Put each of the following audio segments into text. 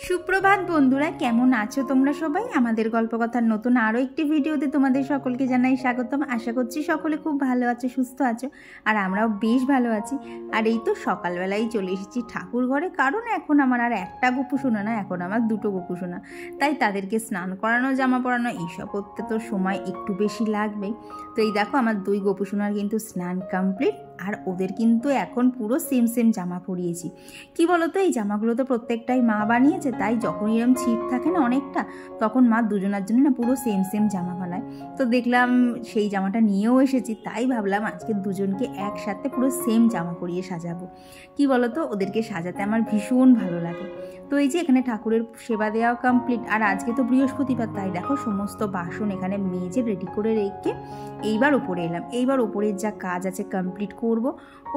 সুপ্রভাত বন্ধুরা, কেমন আছো তোমরা সবাই? আমাদের গল্পকথার নতুন আরও একটি ভিডিওতে তোমাদের সকলকে জানাই স্বাগতম। আশা করছি সকলে খুব ভালো আছো, সুস্থ আছো, আর আমরাও বেশ ভালো আছি। আর এই তো সকালবেলায় চলে এসেছি ঠাকুর ঘরে, কারণ এখন আমার আর একটা গপু শোনা না, এখন আমার দুটো গপু শোনা। তাই তাদেরকে স্নান করানো, জামা পরানো এইসব করতে তো সময় একটু বেশি লাগবেই। তো এই দেখো আমার দুই গপু শোনার কিন্তু স্নান কমপ্লিট, আর ওদের কিন্তু এখন পুরো সেম সেম জামা পরিয়েছি। কি বলতো, এই জামাগুলো তো প্রত্যেকটাই মা বানিয়েছে, তাই যখন এরকম ছিট থাকে না অনেকটা, তখন মা দুজনের জন্য না পুরো সেম সেম জামা বানায়। তো দেখলাম সেই জামাটা নিয়েও এসেছি, তাই ভাবলাম আজকে দুজনকে একসাথে পুরো সেম জামা পরিয়ে সাজাবো। কি বলতো, ওদেরকে সাজাতে আমার ভীষণ ভালো লাগে। তো এই যে এখানে ঠাকুরের সেবা দেওয়াও কমপ্লিট, আর আজকে তো বৃহস্পতিবার, তাই দেখো সমস্ত বাসন এখানে মেজে রেডি করে রেখে এইবার ওপরে এলাম। এইবার ওপরের যা কাজ আছে কমপ্লিট করব।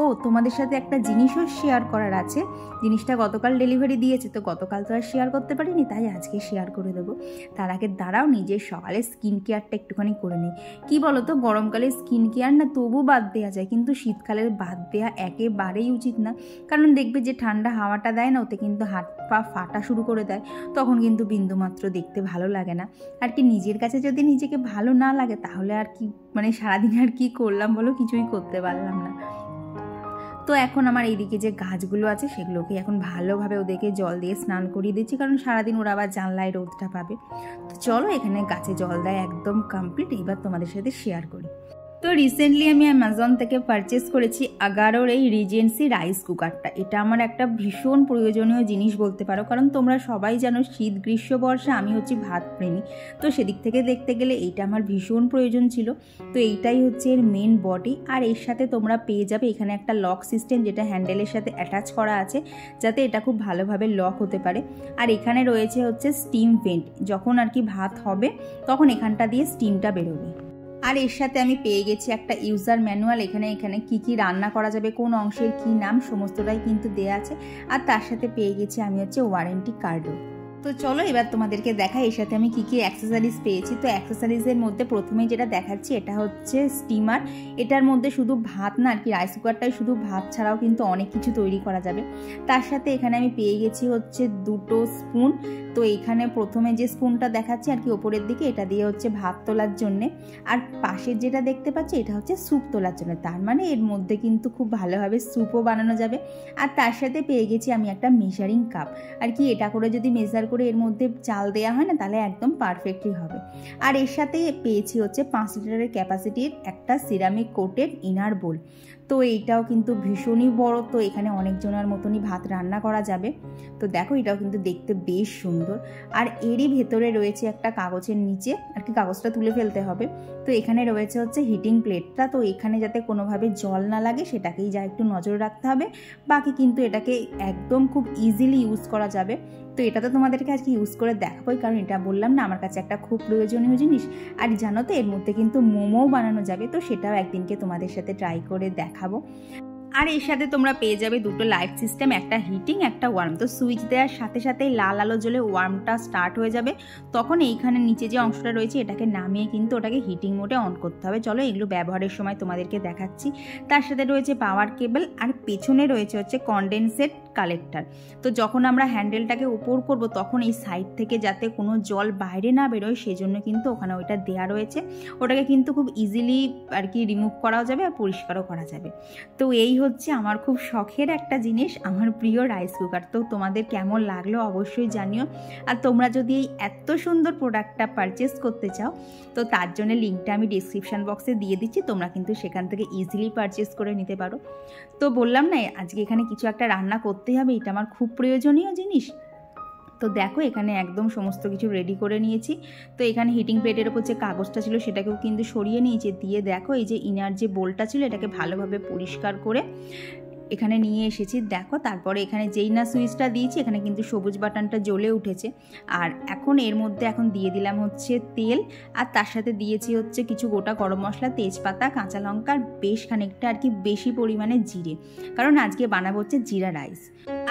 ও তোমাদের সাথে একটা জিনিসও শেয়ার করার আছে। জিনিসটা গতকাল ডেলিভারি দিয়েছে, তো গতকাল তো আর শেয়ার করতে পারিনি, তাই আজকে শেয়ার করে দেবো। তার আগে দাঁড়াও, নিজের সকালে স্কিন কেয়ারটা একটুখানি করে নিই। কি বলো তো, গরমকালে স্কিন কেয়ার না তবু বাদ দেওয়া যায়, কিন্তু শীতকালে বাদ দেওয়া একেবারেই উচিত না। কারণ দেখবে যে ঠান্ডা হাওয়াটা দেয় না, ওতে কিন্তু হাত পা ফাটা শুরু করে দেয়, তখন কিন্তু বিন্দুমাত্র দেখতে ভালো লাগে না। আর কি নিজের কাছে যদি নিজেকে ভালো না লাগে, তাহলে আর কি মানে সারাদিন আর কি করলাম বলো, কিছুই করতে পারলাম না। তো এখন আমার এইদিকে যে গাছগুলো আছে সেগুলোকে এখন ভালোভাবে ওদেরকে জল দিয়ে স্নান করিয়ে দিচ্ছি, কারণ সারাদিন ওরা আবার জানলায় রোদটা পাবে। তো চলো, এখানে গাছে জল দেয় একদম কমপ্লিট, এবার তোমাদের সাথে শেয়ার করি। তো রিসেন্টলি আমি অ্যামাজন থেকে পারচেস করেছি আগারোর এই রিজেন্সি রাইস কুকারটা। এটা আমার একটা ভীষণ প্রয়োজনীয় জিনিস বলতে পারো, কারণ তোমরা সবাই জানো শীত গ্রীষ্ম বর্ষা আমি হচ্ছি ভাত প্রেমী। তো সেদিক থেকে দেখতে গেলে এইটা আমার ভীষণ প্রয়োজন ছিল। তো এইটাই হচ্ছে এর মেন বডি, আর এর সাথে তোমরা পেয়ে যাবে এখানে একটা লক সিস্টেম, যেটা হ্যান্ডেলের সাথে অ্যাটাচ করা আছে, যাতে এটা খুব ভালোভাবে লক হতে পারে। আর এখানে রয়েছে হচ্ছে স্টিম ভেন্ট, যখন আর কি ভাত হবে তখন এখানটা দিয়ে স্টিমটা বেরোবে। আর এর সাথে আমি পেয়ে গেছি একটা ইউজার ম্যানুয়াল, এখানে কি কি রান্না করা যাবে, কোন অংশের কি নাম, সমস্তটাই কিন্তু দেয়া আছে। আর তার সাথে পেয়ে গেছি আমি হচ্ছে ওয়ারেন্টি কার্ডও। তো চলো এবার তোমাদেরকে দেখাই এর সাথে আমি কি কি অ্যাক্সেসরিজ পেয়েছি। তো অ্যাক্সেসরিজের মধ্যে প্রথমেই যেটা দেখাচ্ছি, এটা হচ্ছে স্টিমার। এটার মধ্যে শুধু ভাত না, আর কি রাইস কুকারটাই শুধু ভাত ছাড়াও কিন্তু অনেক কিছু তৈরি করা যাবে। তার সাথে এখানে আমি পেয়ে গেছি হচ্ছে দুটো স্পুন। তো এখানে প্রথমে যে স্পুনটা দেখাচ্ছি আর কি ওপরের দিকে, এটা দিয়ে হচ্ছে ভাত তোলার জন্যে, আর পাশের যেটা দেখতে পাচ্ছি এটা হচ্ছে স্যুপ তোলার জন্য। তার মানে এর মধ্যে কিন্তু খুব ভালোভাবে স্যুপও বানানো যাবে। আর তার সাথে পেয়ে গেছি আমি একটা মেজারিং কাপ, আর কি এটা করে যদি মেজার করে এর মধ্যে চাল দেওয়া হয় না, তাহলে একদম পারফেক্টলি হবে। আর এর সাথে পেয়েছি হচ্ছে 5 লিটারের ক্যাপাসিটির একটা সিরামিক কোটেড ইনার বোল। তো এইটাও কিন্তু ভীষণই বড়, তো এখানে অনেকজনের মতনই ভাত রান্না করা যাবে। তো দেখো এটাও কিন্তু দেখতে বেশ সুন্দর। আর এরই ভেতরে রয়েছে একটা কাগজের নিচে, আর কি কাগজটা তুলে ফেলতে হবে। তো এখানে রয়েছে হচ্ছে হিটিং প্লেটটা, তো এখানে যাতে কোনোভাবে জল না লাগে সেটাকেই যা একটু নজর রাখতে হবে, বাকি কিন্তু এটাকে একদম খুব ইজিলি ইউজ করা যাবে। তো এটা তো তোমাদেরকে আজকে ইউজ করে দেখাবোই, কারণ এটা বললাম না আমার কাছে একটা খুব প্রয়োজনীয় জিনিস। আর জানো তো এর মধ্যে কিন্তু মোমোও বানানো যাবে, তো সেটাও একদিনকে তোমাদের সাথে ট্রাই করে দেখাবো। আর এর সাথে তোমরা পেয়ে যাবে দুটো লাইট সিস্টেম, একটা হিটিং একটা ওয়ার্ম। তো সুইচ দেওয়ার সাথে সাথে লাল আলো জ্বলে ওয়ার্মটা স্টার্ট হয়ে যাবে, তখন এইখানে নিচে যে অংশটা রয়েছে এটাকে নামিয়ে কিন্তু ওটাকে হিটিং মোডে অন করতে হবে। চলো এগুলো ব্যবহারের সময় তোমাদেরকে দেখাচ্ছি। তার সাথে রয়েছে পাওয়ার কেবল, আর পেছনে রয়েছে হচ্ছে কনডেনসেট কালেক্টর। তো যখন আমরা হ্যান্ডেলটাকে উপর করব, তখন এই সাইড থেকে যাতে কোনো জল বাইরে না বেরোয় সেজন্য কিন্তু ওখানে ওইটা দেওয়া রয়েছে। ওটাকে কিন্তু খুব ইজিলি আর কি রিমুভ করাও যাবে আর পরিষ্কারও করা যাবে। তো এই হচ্ছে আমার খুব শখের একটা জিনিস, আমার প্রিয় রাইস কুকার। তো তোমাদের কেমন লাগলো অবশ্যই জানিও। আর তোমরা যদি এই এত সুন্দর প্রোডাক্টটা পারচেস করতে চাও, তো তার জন্য লিঙ্কটা আমি ডিসক্রিপশান বক্সে দিয়ে দিচ্ছি, তোমরা কিন্তু সেখান থেকে ইজিলি পারচেস করে নিতে পারো। তো বললাম না আজকে এখানে কিছু একটা রান্না করতে হবে, এটা আমার খুব প্রয়োজনীয় জিনিস। তো দেখো এখানে একদম সমস্ত কিছু রেডি করে নিয়েছি। তো এখানে হিটিং প্লেটের ওপর যে কাগজটা ছিল সেটাকেও কিন্তু সরিয়ে নিয়েছি, দিয়ে দেখো এই যে ইনার যে বোলটা ছিল এটাকে ভালোভাবে পরিষ্কার করে এখানে নিয়ে এসেছি। দেখো তারপরে এখানে যেই না সুইচটা দিয়েছি, এখানে কিন্তু সবুজ বাটনটা জ্বলে উঠেছে। আর এখন এর মধ্যে এখন দিয়ে দিলাম হচ্ছে তেল, আর তার সাথে দিয়েছি হচ্ছে কিছু গোটা গরম মশলা, তেজপাতা, কাঁচা লঙ্কা, বেশ খানিকটা আর কি বেশি পরিমাণে জিরে, কারণ আজকে বানাবো হচ্ছে জিরা রাইস।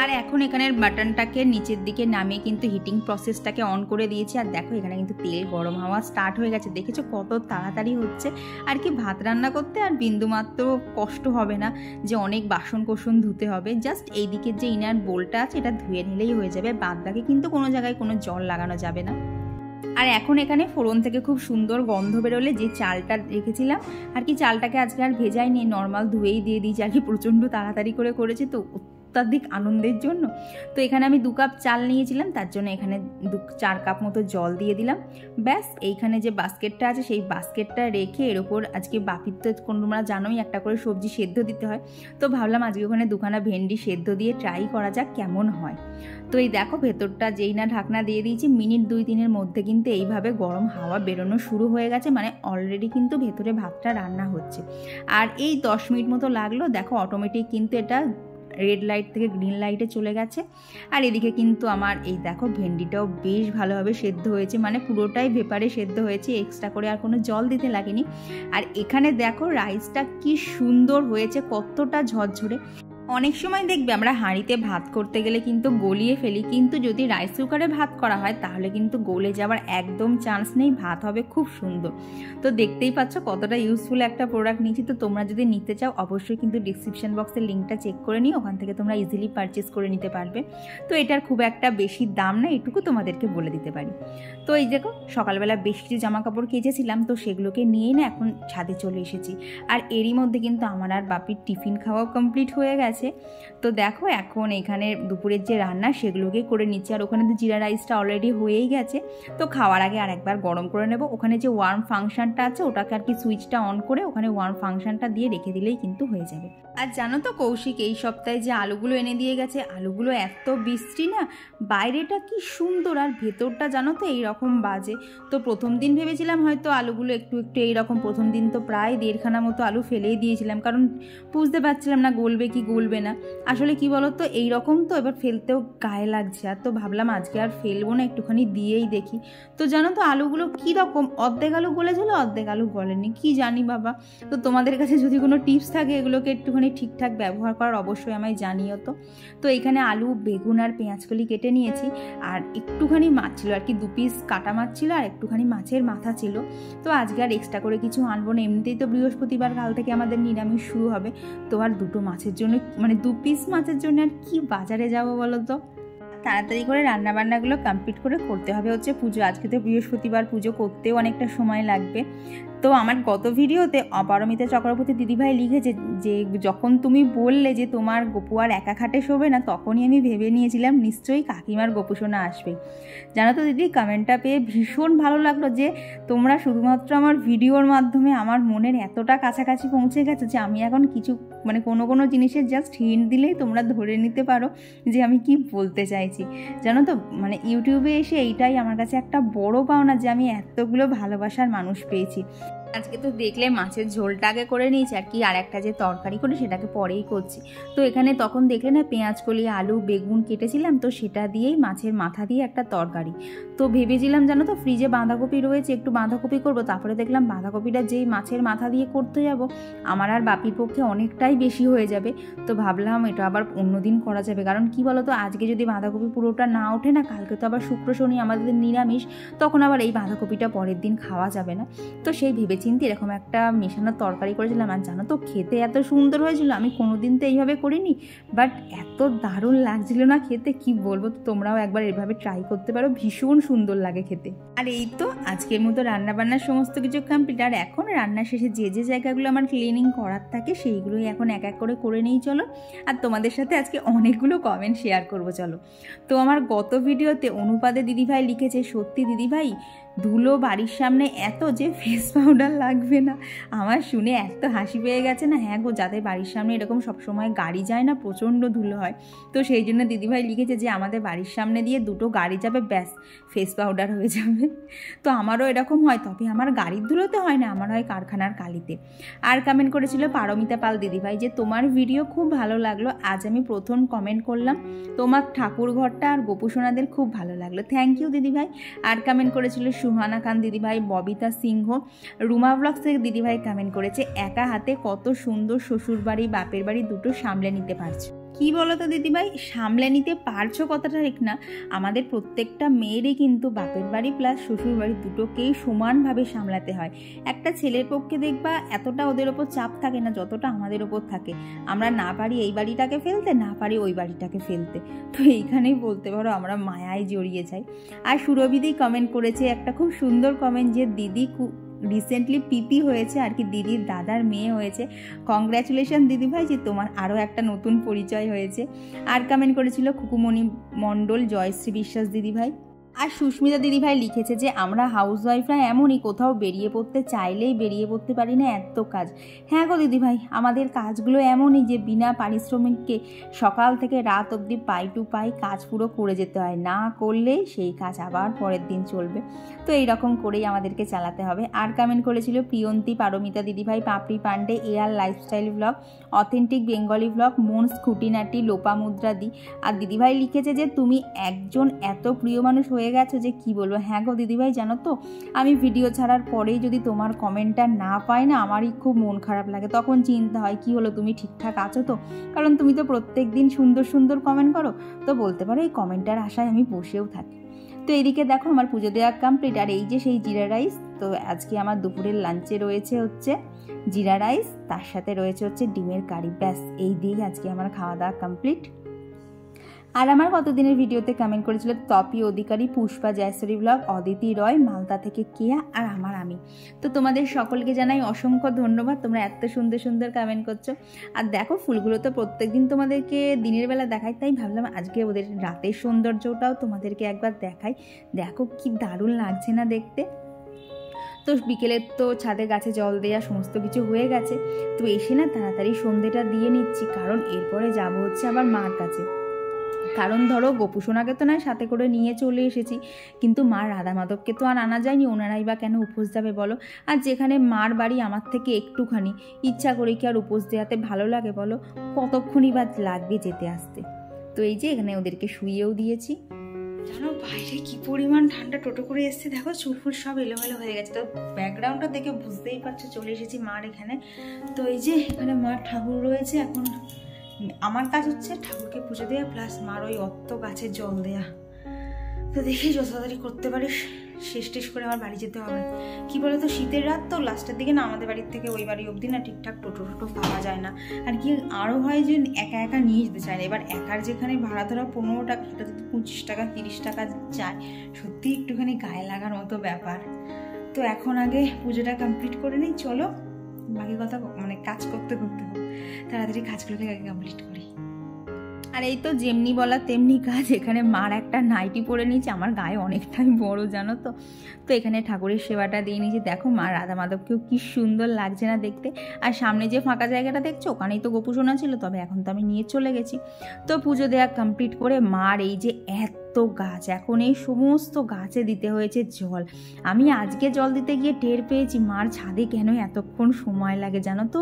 আর এখন এখানের বাটনটাকে নিচের দিকে নামিয়ে কিন্তু হিটিং প্রসেসটাকে অন করে দিয়েছি। আর দেখো এখানে কিন্তু তেল গরম হওয়া স্টার্ট হয়ে গেছে, দেখেছো কত তাড়াতাড়ি হচ্ছে। আর কি ভাত রান্না করতে আর বিন্দুমাত্র কষ্ট হবে না, যে অনেক বাসন কোষণ ধুতে হবে, জাস্ট এই দিকের যে ইনার বোলটা আছে এটা ধুয়ে নিলেই হয়ে যাবে, বাদ বাকি কিন্তু কোনো জায়গায় কোনো জল লাগানো যাবে না। আর এখন এখানে ফোড়ন থেকে খুব সুন্দর গন্ধ বেরোলে যে চালটা রেখেছিলাম আর কি, চালটাকে আজকে আর ভেজাইনি, নর্মাল ধুয়েই দিয়ে দিয়েছি আর কি, প্রচণ্ড তাড়াতাড়ি করে করেছি তো অত্যাধিক আনন্দের জন্য। তো এখানে আমি 2 কাপ চাল নিয়েছিলাম, তার জন্য এখানে 4 কাপ মতো জল দিয়ে দিলাম। ব্যাস এইখানে যে বাস্কেটটা আছে সেই বাস্কেটটা রেখে এর ওপর আজকে বাপির তো তোমরা জানোই একটা করে সবজি সেদ্ধ দিতে হয়, তো ভাবলাম আজকে ওখানে 2খানা ভেন্ডি সেদ্ধ দিয়ে ট্রাই করা যাক কেমন হয়। তো এই দেখো ভেতরটা যেই না ঢাকনা দিয়ে দিয়েছি, মিনিট 2-3-এর মধ্যে কিন্তু এইভাবে গরম হাওয়া বেরোনো শুরু হয়ে গেছে, মানে অলরেডি কিন্তু ভেতরে ভাতটা রান্না হচ্ছে। আর এই 10 মিনিট মতো লাগলো, দেখো অটোমেটিক কিন্তু এটা রেড লাইট থেকে গ্রিন লাইটে চলে গেছে। আর এদিকে কিন্তু আমার এই দেখো ভেন্ডিটাও বেশ ভালোভাবে সেদ্ধ হয়েছে, মানে পুরোটাই ভেপারে সেদ্ধ হয়েছে, এক্সট্রা করে আর কোনো জল দিতে লাগেনি। আর এখানে দেখো রাইসটা কি সুন্দর হয়েছে, কতটা ঝরঝরে। অনেক সময় দেখবে আমরা হাঁড়িতে ভাত করতে গেলে কিন্তু গলিয়ে ফেলি, কিন্তু যদি রাইস কুকারে ভাত করা হয় তাহলে কিন্তু গলে যাওয়ার একদম চান্স নেই, ভাত হবে খুব সুন্দর। তো দেখতেই পাচ্ছ কতটা ইউজফুল একটা প্রোডাক্ট নিয়েছি। তো তোমরা যদি নিতে চাও অবশ্যই কিন্তু ডিসক্রিপশন বক্সের লিঙ্কটা চেক করে নিও, ওখান থেকে তোমরা ইজিলি পারচেস করে নিতে পারবে। তো এটার খুব একটা বেশি দাম না, এটুকু তোমাদেরকে বলে দিতে পারি। তো এই দেখো সকালবেলা বেশ কিছু জামা কাপড় কেচেছিলাম, তো সেগুলোকে নিয়েই না এখন ছাদে চলে এসেছি। আর এরই মধ্যে কিন্তু আমার আর বাপির টিফিন খাওয়াও কমপ্লিট হয়ে গেছে। তো দেখো এখন এখানে দুপুরের যে রান্না সেগুলোকে করে নিচ্ছি। আর ওখানে তো জিরা রাইসটা অলরেডি হয়েই গেছে, তো খাওয়ার আগে আর একবার গরম করে নেব। ওখানে যে ওয়ার্ম ফাংশনটা আছে ওটাকে আর কি সুইচটা অন করে ওখানে ওয়ার্ম ফাংশনটা দিয়ে রেখে দিলেই কিন্তু হয়ে যাবে। আর জানো তো কৌশিক এই সপ্তাহে যে আলুগুলো এনে দিয়ে গেছে, আলুগুলো এত বৃষ্টি না, বাইরেটা কি সুন্দর আর ভেতরটা জানো তো এইরকম বাজে। তো প্রথম দিন ভেবেছিলাম হয়তো আলুগুলো একটু একটু এইরকম, প্রথম দিন তো প্রায় 1.5খানা মতো আলু ফেলেই দিয়েছিলাম, কারণ বুঝতে পারছিলাম না গলবে কি গলবে না। আসলে কি বলো তো এইরকম তো এবার ফেলতেও গায়ে লাগছে, আর তো ভাবলাম আজকে আর ফেলবো না, একটুখানি দিয়েই দেখি। তো জানো তো আলুগুলো কীরকম, অর্ধেক আলু গলেছিল অর্ধেক আলু গলেনি, কি জানি বাবা। তো তোমাদের কাছে যদি কোনো টিপস থাকে এগুলোকে একটুখানি ঠিকঠাক ব্যবহার করার অবশ্যই আমায় জানিও। তো এখানে আলু বেগুন আর পেঁয়াজকলি কেটে নিয়েছি, আর একটুখানি মাছ ছিল আর কি, 2 পিস কাটা মাছ ছিল আর একটুখানি মাছের মাথা ছিল। তো আজকে আর এক্সট্রা করে কিছু আনবো না, এমনিতেই তো বৃহস্পতিবার, কাল থেকে আমাদের নিরামিষ শুরু হবে। তো আর 2টো মাছের জন্য মানে 2 পিস মাছের জন্য আর কি বাজারে যাবো বলো তো। তাড়াতাড়ি করে রান্নাবান্নাগুলো কমপ্লিট করে করতে হবে হচ্ছে পুজো, আজকে তো বৃহস্পতিবার, পুজো করতেও অনেকটা সময় লাগবে। তো আমার গত ভিডিওতে অপারমিতা চক্রবর্তী দিদিভাই লিখেছে যে যখন তুমি বললে যে তোমার গপু আর একা খাটে শোবে না, তখনই আমি ভেবে নিয়েছিলাম নিশ্চয়ই কাকিমার গোপুসোনা আসবে। জানো তো দিদি, কমেন্টটা পেয়ে ভীষণ ভালো লাগলো যে তোমরা শুধুমাত্র আমার ভিডিওর মাধ্যমে আমার মনের এতটা কাছাকাছি পৌঁছে গেছো যে আমি এখন কিছু মানে কোনো জিনিসের জাস্ট হিন্ট দিলেই তোমরা ধরে নিতে পারো যে আমি কি বলতে চাইছি। জানো তো মানে ইউটিউবে এসে এইটাই আমার কাছে একটা বড় পাওনা যে আমি এতগুলো ভালোবাসার মানুষ পেয়েছি। আজকে তো দেখলে মাছের ঝোলটা আগে করে নিয়েছি আর কি, আর একটা যে তরকারি করে সেটাকে পরেই করছি। তো এখানে তখন দেখলে না পেঁয়াজ কলি আলু বেগুন কেটেছিলাম, তো সেটা দিয়েই মাছের মাথা দিয়ে একটা তরকারি। তো ভেবেছিলাম জানো তো ফ্রিজে বাঁধাকপি রয়েছে, একটু বাঁধাকপি করবো, তারপরে দেখলাম বাঁধাকপিটা যেই মাছের মাথা দিয়ে করতে যাব আমার আর বাপির পক্ষে অনেকটাই বেশি হয়ে যাবে। তো ভাবলাম এটা আবার অন্যদিন করা যাবে, কারণ কি বলো তো আজকে যদি বাঁধাকপি পুরোটা না ওঠে না, কালকে তো আবার শুক্র শনি আমাদের নিরামিষ, তখন আবার এই বাঁধাকপিটা পরের দিন খাওয়া যাবে না। তো সেই ভেবেচিন্তে এরকম একটা মেশানো তরকারি করেছিলাম। আর জানো তো খেতে এত সুন্দর হয়েছিল, আমি কোনোদিন তো এইভাবে করিনি, বাট এত দারুণ লাগছিল না খেতে, কি বলবো। তো তোমরাও একবার এভাবে ট্রাই করতে পারো, ভীষণ সুন্দর লাগে খেতে। আর এই তো আজকের মতো রান্নাবান্নার সমস্ত কিছু কমপ্লিট। আর এখন রান্নার শেষে যে জায়গাগুলো আমার ক্লিনিং করার থাকে সেইগুলোই এখন এক এক করে নিই চলো। আর তোমাদের সাথে আজকে অনেকগুলো কমেন্ট শেয়ার করবো চলো। তো আমার গত ভিডিওতে অনুপাদে দিদিভাই লিখেছে, সত্যি দিদিভাই ধুলো বাড়ির সামনে এত যে ফেস পাউডার লাগবে না। আমার শুনে এত হাসি পেয়ে গেছে না। হ্যাঁ গো, যাদের বাড়ির সামনে এরকম সবসময় গাড়ি যায় না, প্রচণ্ড ধুলো হয়, তো সেই জন্য দিদিভাই লিখেছে যে আমাদের বাড়ির সামনে দিয়ে 2টো গাড়ি যাবে, ব্যাস ফেস পাউডার হয়ে যাবে। তো আমারও এরকম হয়, তবে আমার গাড়ির ধুলোতে হয় না, আমার হয় কারখানার কালিতে। আর কমেন্ট করেছিল পারমিতা পাল দিদিভাই যে তোমার ভিডিও খুব ভালো লাগলো, আজ আমি প্রথম কমেন্ট করলাম, তোমার ঠাকুর ঘরটা আর গোপুসোনাদের খুব ভালো লাগলো, থ্যাংক ইউ দিদিভাই। আর কমেন্ট করেছিল সুহানা খান দিদিভাই, ববিতা সিংহ, রুমা ব্লগস থেকে দিদিভাই কমেন্ট করেছে একা হাতে কত সুন্দর শ্বশুর বাড়ি বাপের বাড়ি 2টো সামলে নিতে পারছো। কি বলো তো দিদিভাই, সামলে নিতে পারছো কথাটা ঠিক না। আমাদের প্রত্যেকটা মেয়েরই কিন্তু বাপের বাড়ি প্লাস শ্বশুর বাড়ি দুটোকেই সমানভাবে সামলাতে হয়। একটা ছেলের পক্ষে দেখবা এতটা ওদের ওপর চাপ থাকে না যতটা আমাদের ওপর থাকে। আমরা না পারি এই বাড়িটাকে ফেলতে, না পারি ওই বাড়িটাকে ফেলতে, তো এইখানেই বলতে পারো আমরা মায়ায় জড়িয়ে যাই। আর সুরভিদি কমেন্ট করেছে একটা খুব সুন্দর কমেন্ট, যে দিদি রিসেন্টলি পিপি হয়েছে আর কি, দিদির দাদার মেয়ে হয়েছে। কংগ্র্যাচুলেশন দিদিভাই, যে তোমার আরও একটা নতুন পরিচয় হয়েছে। আর কমেন্ট করেছিল খুকুমণি মণ্ডল, জয়শ্রী বিশ্বাস দিদিভাই। আর সুস্মিতা দিদিভাই লিখেছে যে আমরা হাউসওয়াইফরা এমনই, কোথাও বেরিয়ে পড়তে চাইলেই বেরিয়ে পড়তে পারি না, এত কাজ। হ্যাঁ গো দিদিভাই, আমাদের কাজগুলো এমনই যে বিনা পারিশ্রমিককে সকাল থেকে রাত অবধি পাই টু পাই কাজ পুরো করে যেতে হয়, না করলে সেই কাজ আবার পরের দিন চলবে। তো এইরকম করেই আমাদেরকে চালাতে হবে। আর কমেন্ট করেছিল প্রিয়ন্তী, পারমিতা দিদিভাই, Papri Pandey, AR lifestyle blog, authentic Bengali blog, মনস খুঁটিনাটি, লোপামুদ্রা দি। আর দিদিভাই লিখেছে যে তুমি একজন এত প্রিয় মানুষ হয়ে গেছো যে কি বলবো। হ্যাঁ গো দিদিভাই, জানো তো আমি ভিডিও ছাড়ার পরেই যদি তোমার কমেন্টটা না পাই না, আমারই খুব মন খারাপ লাগে। তখন চিন্তা হয় কি হলো, তুমি ঠিকঠাক আছো তো, কারণ তুমি তো প্রত্যেক দিন সুন্দর সুন্দর কমেন্ট করো। তো বলতে পারো এই কমেন্টের আশায় আমি বসেও থাকি। তো এইদিকে দেখো আমার পুজো দেওয়া কমপ্লিট। আর এই যে সেই জিরা রাইস, তো আজকে আমার দুপুরের লাঞ্চে রয়েছে হচ্ছে জিরা রাইস, তার সাথে রয়েছে হচ্ছে ডিমের কারি। ব্যাস এই দিয়েই আজকে আমার খাওয়া দাওয়া কমপ্লিট। আর আমার কতদিনের ভিডিওতে কমেন্ট করেছিল তপি অধিকারী, পুষ্পা জয়সরি ব্লগ, অদিতি রয়, মালদা থেকে কেয়া, আর আমি। তো তোমাদের সকলকে জানাই অসংখ্য ধন্যবাদ, তোমরা এত সুন্দর সুন্দর কমেন্ট করছো। আর দেখো ফুলগুলো তো প্রত্যেকদিন তোমাদেরকে দিনের বেলা দেখাই, তাই ভাবলাম আজকে ওদের রাতের সৌন্দর্যটাও তোমাদেরকে একবার দেখাই। দেখো কি দারুণ লাগছে না দেখতে। তো বিকেলে তো ছাদের গাছে জল দেওয়া সমস্ত কিছু হয়ে গেছে। তো এসে না তাড়াতাড়ি সন্ধ্যেটা দিয়ে নিচ্ছি, কারণ এরপরে যাব হচ্ছে আবার মার কাছে। কারণ ধরো গোপুসোনাকে তো নয় সাথে করে নিয়ে চলে এসেছি, কিন্তু মার রাধা মাধবকে তো আর আনা যায়নি, ওনারাই বা কেন উপোস যাবে বলো। আর যেখানে মার বাড়ি আমার থেকে একটুখানি, ইচ্ছা করে কি আর উপোস দেওয়াতে ভালো লাগে বলো, কতক্ষণই বা লাগবে যেতে আসতে। তো এই যে এখানে ওদেরকে শুইয়েও দিয়েছি। জানো বাইরে কি পরিমাণ ঠান্ডা, টোটো করে এসছে, দেখো চুলফুল সব এলোমেলো হয়ে গেছে। তো ব্যাকগ্রাউন্ডটা দেখে বুঝতেই পারছো চলে এসেছি মার এখানে। তো এই যে এখানে মার ঠাকুর রয়েছে, এখন আমার কাজ হচ্ছে ঠাকুরকে পুজো দেওয়া প্লাস মার ওই অত গাছে জল দেয়া। তো দেখি যত তাড়াতাড়ি করতে পারিস শেষ টেস করে আমার বাড়ি যেতে হবে। কি বলতো শীতের রাত তো, লাস্টের দিকে না আমাদের বাড়ির থেকে ওই বাড়ি অবধি না ঠিকঠাক টোটো পাওয়া যায় না। আর কি আরও হয় যে একা একা নিয়ে যেতে চায় না। এবার একার যেখানে ভাড়া ধরা 15 টাকা, সেটা যদি 25 টাকা 30 টাকা চায়, সত্যি একটুখানি গায়ে লাগার মতো ব্যাপার। তো এখন আগে পুজোটা কমপ্লিট করে নিই, চলো বাকি কথা মানে কাজ করতে করতে তাড়াতাড়ি কাজগুলোকে আগে কমপ্লিট করি। আর এই তো যেমনি বলা তেমনি কাজ, এখানে মার একটা নাইটি পরে নিয়েছি, আমার গায়ে অনেকটাই বড় জানো তো। তো এখানে ঠাকুরের সেবাটা দিয়ে নিয়েছি। দেখো মা রাধা মাধবকেও কি সুন্দর লাগছে না দেখতে। আর সামনে যে ফাঁকা জায়গাটা দেখছো ওখানেই তো গোপুসোনা ছিল, তবে এখন তো আমি নিয়ে চলে গেছি। তো পুজো দেওয়া কমপ্লিট করে মার এই যে এত গাছ, এখন এই সমস্ত গাছে দিতে হয়েছে জল। আমি আজকে জল দিতে গিয়ে টের পেয়েছি মার ছাদে কেন এতক্ষণ সময় লাগে জানো তো।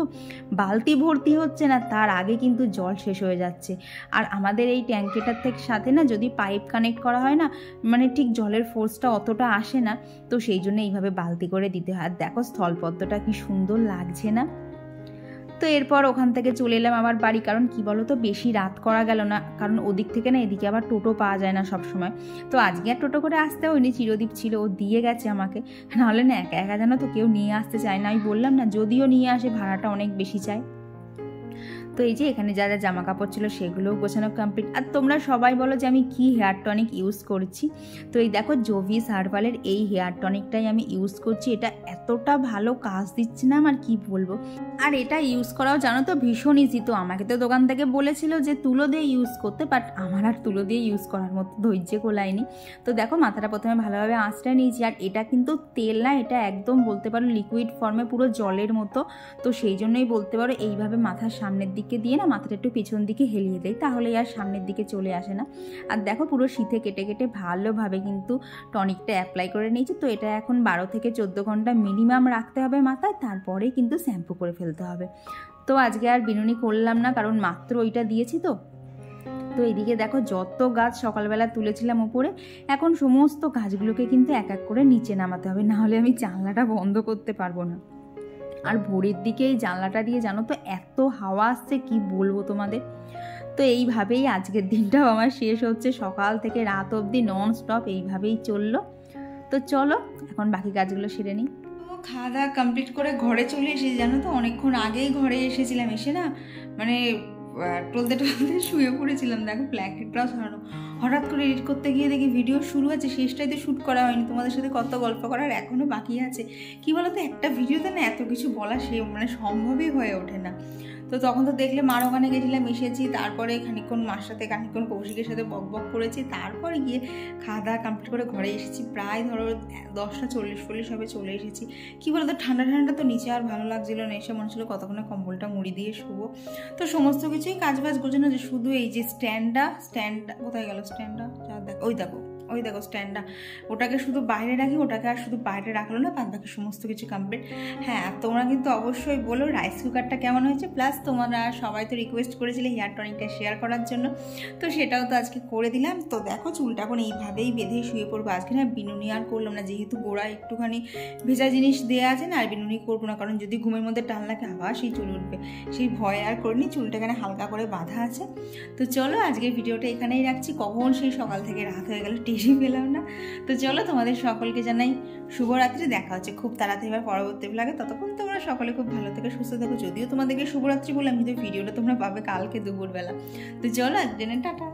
বালতি ভর্তি হচ্ছে না, তার আগে কিন্তু জল শেষ হয়ে যাচ্ছে। আর আমাদের এই ট্যাঙ্কিটার থেকে সাথে না যদি পাইপ কানেক্ট করা হয় না, মানে ঠিক জলের ফোর্সটা অতটা আসে না, তো সেই জন্য এইভাবে বালতি করে দিতে হয়। আর দেখো স্থলপদ্মটা কি সুন্দর লাগছে না। তো এরপর ওখান থেকে চলে এলাম আবার বাড়ি, কারণ কি বলো তো বেশি রাত করা গেল না, কারণ ওদিক থেকে না এদিকে আবার টোটো পাওয়া যায় না সব সময়। তো আজকে আর টোটো করে আসতে হয়নি, চিরদীপ ছিল, ও দিয়ে গেছে আমাকে। নাহলে না একা একা জানো তো কেউ নিয়ে আসতে চায় না। আমি বললাম না, যদিও নিয়ে আসে ভাড়াটা অনেক বেশি চায়। তো এই যে এখানে যা যা জামা কাপড় ছিল সেগুলোও গোছানো কমপ্লিট। আর তোমরা সবাই বলো যে আমি কি হেয়ার টনিক ইউজ করছি, তো এই দেখো জোভিস হার্বালের এই হেয়ার টনিকটাই আমি ইউজ করছি। এটা এতটা ভালো কাজ দিচ্ছে না আমার কি বলবো। আর এটা ইউজ করাও জানো তো ভীষণ ইজি। তো আমাকে তো দোকান থেকে বলেছিল যে তুলো দিয়ে ইউজ করতে, বাট আমার আর তুলো দিয়ে ইউজ করার মতো ধৈর্য কোলায়নি। তো দেখো মাথাটা প্রথমে ভালোভাবে আঁচড়ে নিয়েছি। আর এটা কিন্তু তেল না, এটা একদম বলতে পারো লিকুইড ফর্মে, পুরো জলের মতো। তো সেই জন্যই বলতে পারো এইভাবে মাথার সামনের দিকে দিয়ে না মাথাটা একটু পিছন দিকে হেলিয়ে দেয়, তাহলে আর সামনের দিকে চলে আসে না। আর দেখো পুরো শীতে কেটে কেটে ভালোভাবে কিন্তু টনিকটা অ্যাপ্লাই করে নিয়েছি। তো এটা এখন 12 থেকে 14 ঘন্টা মিনিমাম রাখতে হবে মাথায়, তারপরেই কিন্তু শ্যাম্পু করে ফেলতে হবে। তো আজকে আর বিনুনি করলাম না, কারণ মাত্র ওইটা দিয়েছি তো। তো এইদিকে দেখো যত গাছ সকালবেলা তুলেছিলাম উপরে, এখন সমস্ত গাছগুলোকে কিন্তু এক এক করে নিচে নামাতে হবে, নাহলে আমি জানলাটা বন্ধ করতে পারবো না। আর ভোরের দিকে এই জানলাটা দিয়ে জানো তো এত হাওয়া আসছে কি বলবো তোমাদের। তো এইভাবেই আজকের দিনটাও আমার শেষ হচ্ছে, সকাল থেকে রাত অবধি নন স্টপ এইভাবেই চললো। তো চলো এখন বাকি কাজগুলো সেরে নিই। তো খাওয়া দাওয়া কমপ্লিট করে ঘরে চলে এসেছি, জানো তো অনেকক্ষণ আগেই ঘরে এসেছিলাম, এসে না মানে টলতে টলতে শুয়ে পড়েছিলাম। দেখো ব্ল্যাঙ্কেটটাও ছাড়ানো, হঠাৎ করে এডিট করতে গিয়ে দেখি ভিডিও শুরু আছে, শেষটাই তো শ্যুট করা হয়নি। তোমাদের সাথে কত গল্প করার এখনও বাকি আছে। কী বলো তো, একটা ভিডিওতে না এত কিছু বলা মানে সম্ভবই হয়ে ওঠে না। তো তখন তো দেখলে মার ওখানে গেছিলাম, এসেছি, তারপরে খানিকক্ষণ মার সাথে খানিকক্ষণ কৌশিকের সাথে বক বক করেছি, তারপরে গিয়ে খাওয়া দাওয়া কমপ্লিট করে ঘরে এসেছি। প্রায় ধরো 10টা 40 হবে চলে এসেছি। কী বলতো, ঠান্ডা ঠান্ডা তো নিচে আর ভালো লাগছিল না, এসে মনে হচ্ছিলো কতক্ষণে কম্বলটা মুড়ি দিয়ে শুবো। তো সমস্ত কিছুই কাজবাজ করছে না, যে শুধু এই যে স্ট্যান্ডটা কোথায় গেল স্ট্যান্ডটা, দেখো ওই দেখো স্ট্যান্ডটা, ওটাকে শুধু বাইরে রাখি, ওটাকে আর শুধু বাইরে রাখলো না, বাদ বাকি সমস্ত কিছু কমপ্লিট। হ্যাঁ, তোমরা কিন্তু অবশ্যই বলো রাইস কুকারটা কেমন হয়েছে, প্লাস তোমরা সবাই তো রিকোয়েস্ট করেছিলে হেয়ার টনিকটা শেয়ার করার জন্য, তো সেটাও তো আজকে করে দিলাম। তো দেখো চুলটা এখন এইভাবেই বেঁধে শুয়ে পড়বো। আজকে না বিনুনি আর করলাম না, যেহেতু গোড়ায় একটুখানি ভেজা জিনিস দেওয়া আছে না, আর বিনুনি করবো না, কারণ যদি ঘুমের মধ্যে টান লাগে আবার সেই চুল উঠবে, সেই ভয় আর করিনি। চুলটা এখানে হালকা করে বাঁধা আছে। তো চলো আজকের ভিডিওটা এখানেই রাখছি, কখন সেই সকাল থেকে রাত হয়ে গেল টেরই পেলাম না। তো চলো তোমাদের সকলকে জানাই শুভরাত্রি, দেখা হচ্ছে খুব তাড়াতাড়ি বা পরবর্তী ব্লগে। ততক্ষণ তোমরা সকলে খুব ভালো থেকে সুস্থ থাকো। যদিও তোমাদেরকে শুভরাত্রি বললাম, কিন্তু ভিডিওটা তোমরা পাবে কালকে দুপুরবেলা। তো চলো আজকে টাটা।